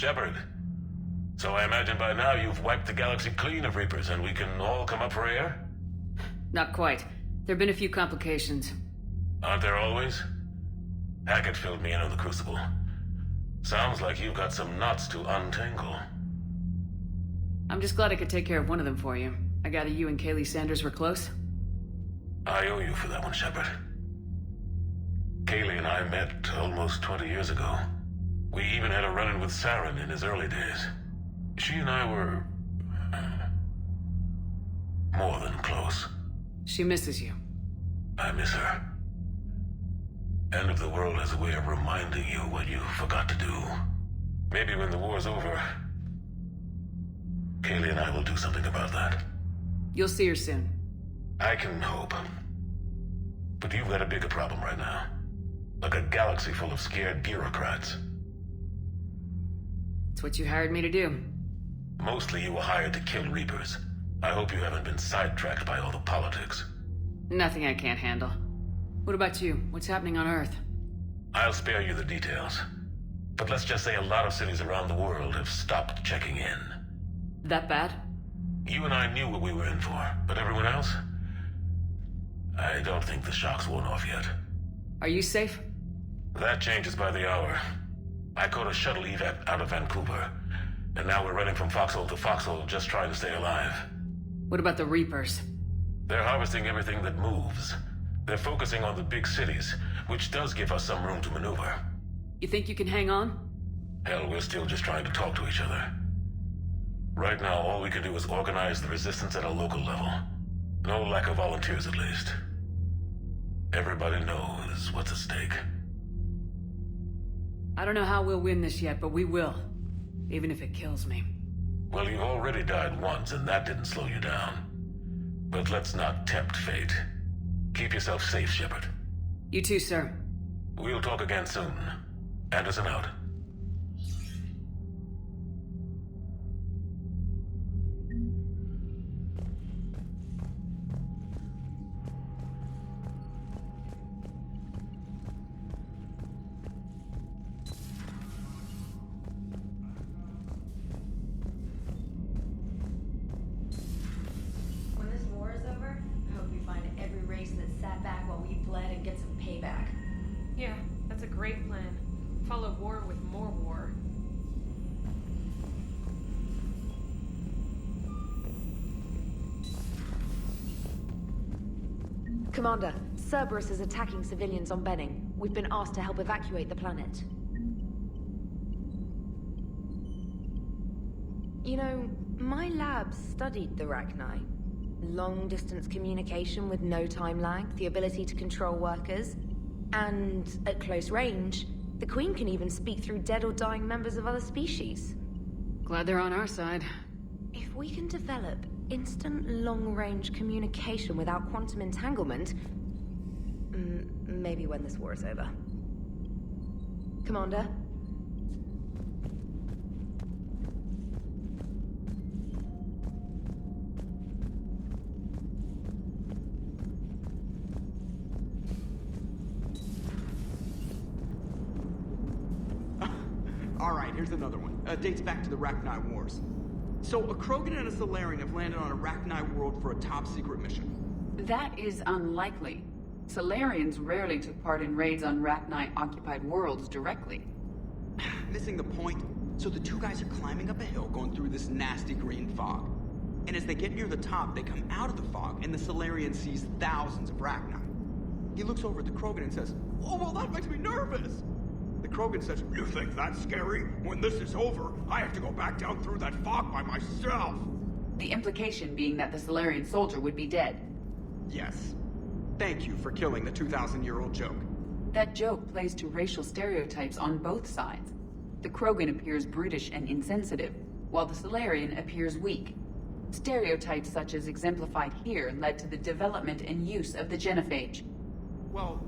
Shepard. So I imagine by now you've wiped the galaxy clean of Reapers and we can all come up for air? Not quite. There have been a few complications. Aren't there always? Hackett filled me in on the Crucible. Sounds like you've got some knots to untangle. I'm just glad I could take care of one of them for you. I gather you and Kaylee Sanders were close? I owe you for that one, Shepard. Kaylee and I met almost 20 years ago. We even had a run-in with Saren in his early days. She and I were... more than close. She misses you. I miss her. End of the world has a way of reminding you what you forgot to do. Maybe when the war's over, Kaylee and I will do something about that. You'll see her soon. I can hope. But you've got a bigger problem right now. Like a galaxy full of scared bureaucrats. It's what you hired me to do. Mostly you were hired to kill Reapers. I hope you haven't been sidetracked by all the politics. Nothing I can't handle. What about you? What's happening on Earth? I'll spare you the details. But let's just say a lot of cities around the world have stopped checking in. That bad? You and I knew what we were in for, but everyone else? I don't think the shock's worn off yet. Are you safe? That changes by the hour. I caught a shuttle evap out of Vancouver, and now we're running from foxhole to foxhole just trying to stay alive. What about the Reapers? They're harvesting everything that moves. They're focusing on the big cities, which does give us some room to maneuver. You think you can hang on? Hell, we're still just trying to talk to each other. Right now, all we can do is organize the resistance at a local level. No lack of volunteers, at least. Everybody knows what's at stake. I don't know how we'll win this yet, but we will. Even if it kills me. Well, you've already died once, and that didn't slow you down. But let's not tempt fate. Keep yourself safe, Shepard. You too, sir. We'll talk again soon. Anderson out. Yeah, that's a great plan. Follow war with more war. Commander, Cerberus is attacking civilians on Benning. We've been asked to help evacuate the planet. You know, my lab studied the Rachni. Long-distance communication with no time lag, the ability to control workers. And at close range, the Queen can even speak through dead or dying members of other species. Glad they're on our side. If we can develop instant long-range communication without quantum entanglement, maybe when this war is over. Commander? Alright, here's another one. Dates back to the Rachni Wars. So, a Krogan and a Salarian have landed on a Rachni world for a top-secret mission. That is unlikely. Salarians rarely took part in raids on Rachni-occupied worlds directly. Missing the point. So the two guys are climbing up a hill going through this nasty green fog. And as they get near the top, they come out of the fog, and the Salarian sees thousands of Rachni. He looks over at the Krogan and says, "Oh, well, that makes me nervous!" The Krogan says, "You think that's scary? When this is over, I have to go back down through that fog by myself." The implication being that the Salarian soldier would be dead. Yes. Thank you for killing the 2,000-year-old joke. That joke plays to racial stereotypes on both sides. The Krogan appears brutish and insensitive, while the Salarian appears weak. Stereotypes such as exemplified here led to the development and use of the genophage. Well,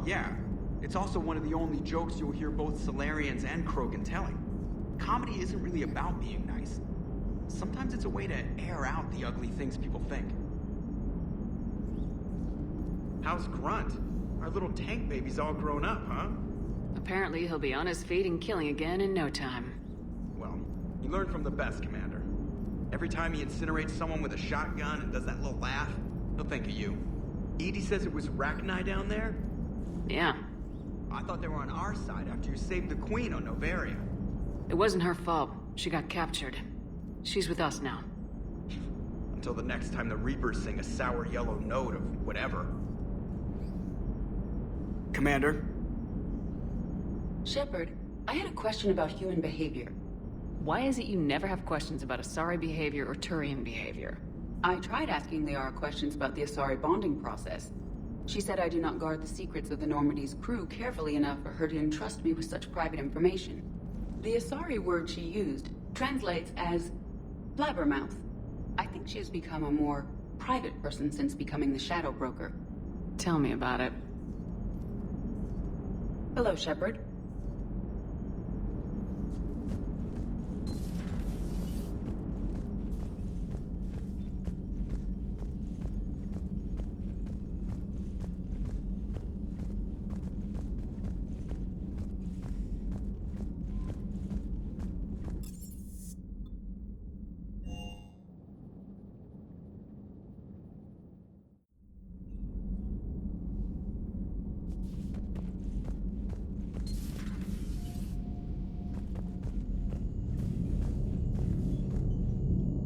yeah. It's also one of the only jokes you'll hear both Salarians and Krogan telling. Comedy isn't really about being nice. Sometimes it's a way to air out the ugly things people think. How's Grunt? Our little tank baby's all grown up, huh? Apparently he'll be on his feet and killing again in no time. You learn from the best, Commander. Every time he incinerates someone with a shotgun and does that little laugh, he'll think of you. Edie says it was Rachni down there? Yeah. I thought they were on our side after you saved the Queen on Novaria. It wasn't her fault. She got captured. She's with us now. Until the next time the Reapers sing a sour yellow note of whatever. Commander? Shepard, I had a question about human behavior. Why is it you never have questions about Asari behavior or Turian behavior? I tried asking Liara questions about the Asari bonding process. She said I do not guard the secrets of the Normandy's crew carefully enough for her to entrust me with such private information. The Asari word she used translates as blabbermouth. I think she has become a more private person since becoming the Shadow Broker. Tell me about it. Hello, Shepard.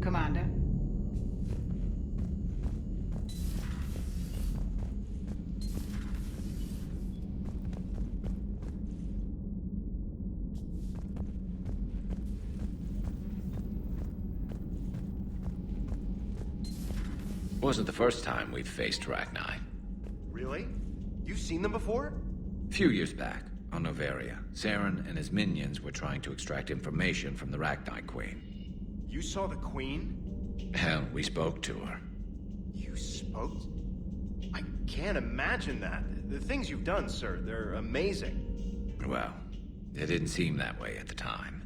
Commander. Wasn't the first time we've faced Rachni. Really? You've seen them before? A few years back, on Novaria, Saren and his minions were trying to extract information from the Rachni Queen. You saw the Queen? Hell, we spoke to her. You spoke? I can't imagine that. The things you've done, sir, they're amazing. Well, it didn't seem that way at the time.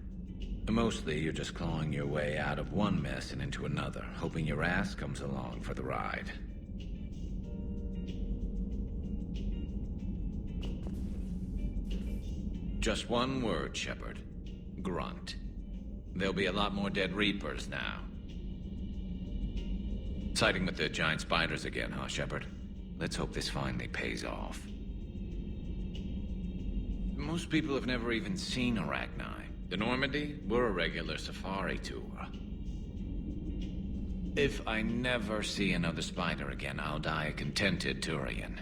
Mostly, you're just clawing your way out of one mess and into another, hoping your ass comes along for the ride. Just one word, Shepard. Grunt. There'll be a lot more dead Reapers now. Siding with the giant spiders again, huh, Shepard? Let's hope this finally pays off. Most people have never even seen Arachni. The Normandy, we're a regular safari tour. If I never see another spider again, I'll die a contented Turian.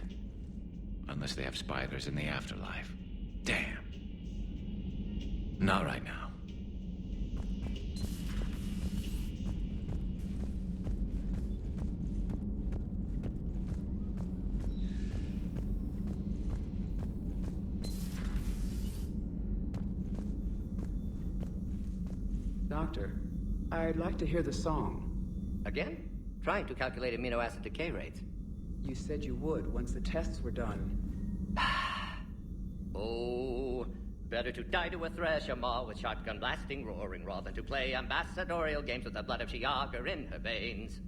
Unless they have spiders in the afterlife. Damn. Not right now. Doctor, I'd like to hear the song. Again? Trying to calculate amino acid decay rates. You said you would once the tests were done. Oh, better to die to a thresher maw with shotgun blasting roaring rather than to play ambassadorial games with the blood of Shiagar in her veins.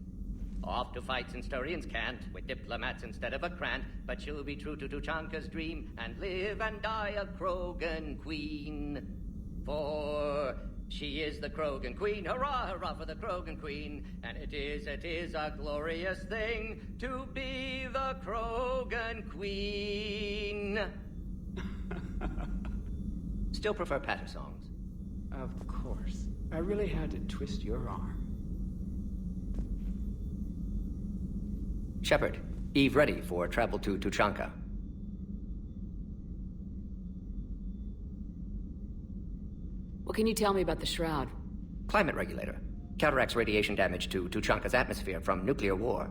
Off to fights in Turian's cant, with diplomats instead of a Krant, but she'll be true to Tuchanka's dream, and live and die a Krogan queen. For she is the Krogan queen, hurrah, hurrah for the Krogan queen, and it is a glorious thing to be the Krogan queen. Still prefer patter songs. Of course. I really had to twist your arm. Shepard, Eve ready for travel to Tuchanka. What can you tell me about the Shroud? Climate regulator. Counteracts radiation damage to Tuchanka's atmosphere from nuclear war.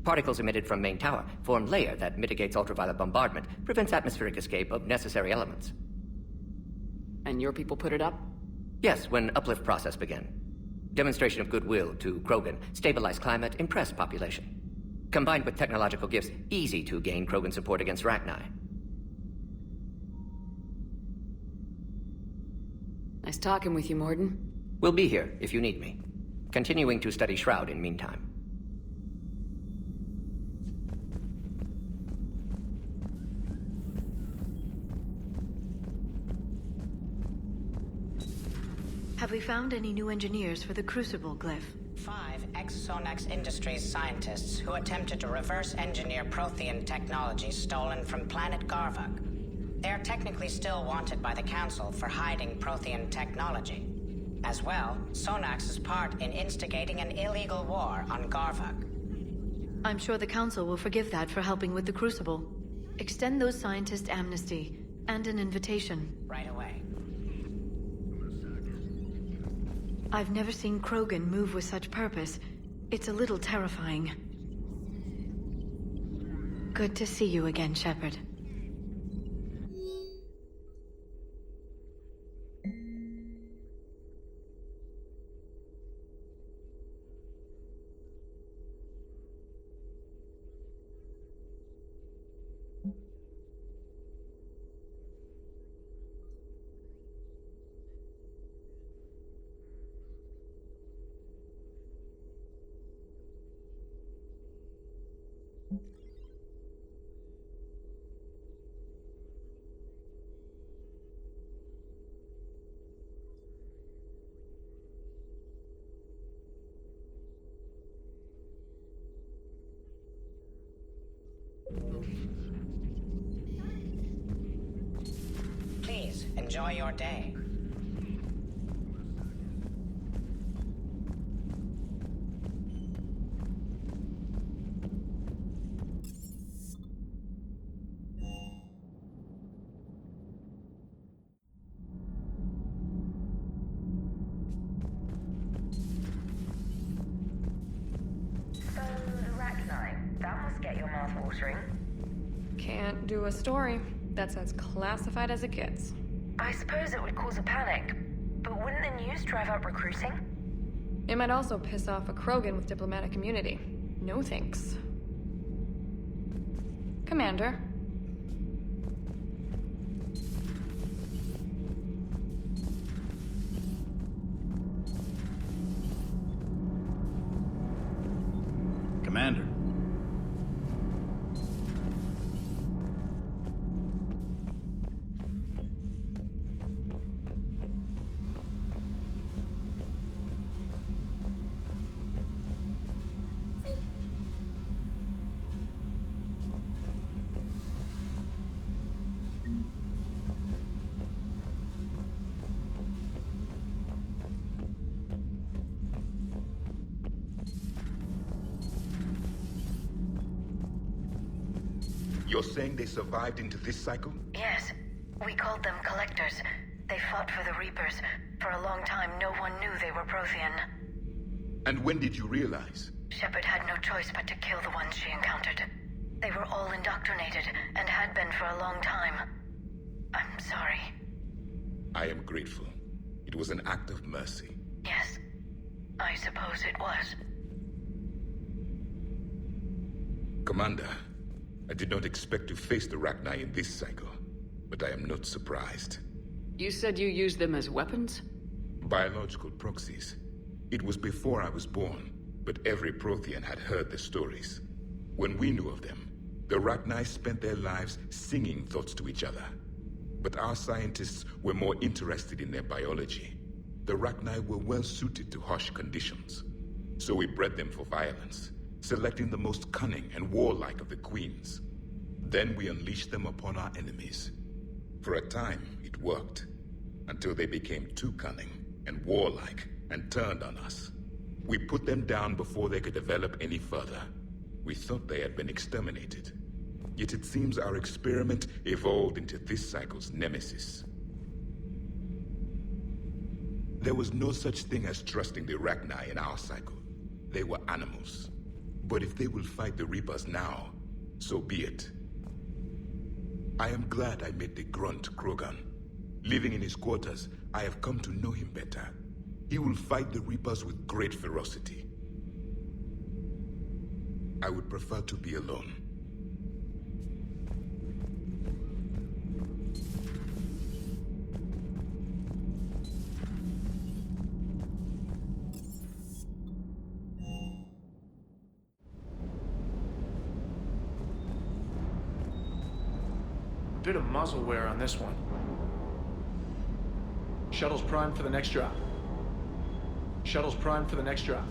Particles emitted from main tower form layer that mitigates ultraviolet bombardment, prevents atmospheric escape of necessary elements. And your people put it up? Yes, when uplift process began. Demonstration of goodwill to Krogan, stabilize climate, impress population. Combined with technological gifts, easy to gain Krogan support against Rachni. Nice talking with you, Morden. We'll be here if you need me. Continuing to study Shroud in meantime. Have we found any new engineers for the Crucible glyph? 5 ex-Sonax Industries scientists who attempted to reverse engineer Prothean technology stolen from planet Garvuk. They are technically still wanted by the Council for hiding Prothean technology. As well, Sonax's part in instigating an illegal war on Garvuk. I'm sure the Council will forgive that for helping with the Crucible. Extend those scientists amnesty and an invitation. Right away. I've never seen Krogan move with such purpose. It's a little terrifying. Good to see you again, Shepard. Please, enjoy your day. Can't do a story. That's as classified as it gets. I suppose it would cause a panic, but wouldn't the news drive up recruiting? It might also piss off a Krogan with diplomatic immunity. No thanks. Commander. Commander. You're saying they survived into this cycle? Yes. We called them Collectors. They fought for the Reapers. For a long time, no one knew they were Prothean. And when did you realize? Shepard had no choice but to kill the ones she encountered. They were all indoctrinated, and had been for a long time. I'm sorry. I am grateful. It was an act of mercy. Yes. I suppose it was. Commander, I did not expect to face the Rachni in this cycle, but I am not surprised. You said you used them as weapons? Biological proxies. It was before I was born, but every Prothean had heard the stories. When we knew of them, the Rachni spent their lives singing thoughts to each other. But our scientists were more interested in their biology. The Rachni were well suited to harsh conditions. So we bred them for violence, selecting the most cunning and warlike of the queens. Then we unleashed them upon our enemies. For a time, it worked, until they became too cunning and warlike and turned on us. We put them down before they could develop any further. We thought they had been exterminated. Yet it seems our experiment evolved into this cycle's nemesis. There was no such thing as trusting the Rachni in our cycle. They were animals. But if they will fight the Reapers now, so be it. I am glad I met the grunt Krogan. Living in his quarters, I have come to know him better. He will fight the Reapers with great ferocity. I would prefer to be alone. Bit of muzzle wear on this one. Shuttle's primed for the next drop. Shuttle's primed for the next drop.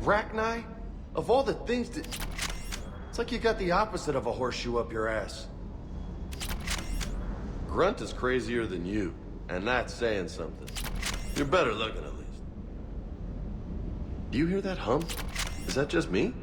Rachni? Of all the things that... It's like you got the opposite of a horseshoe up your ass. Grunt is crazier than you, and that's saying something. You're better looking, at least. Do you hear that hum? Is that just me?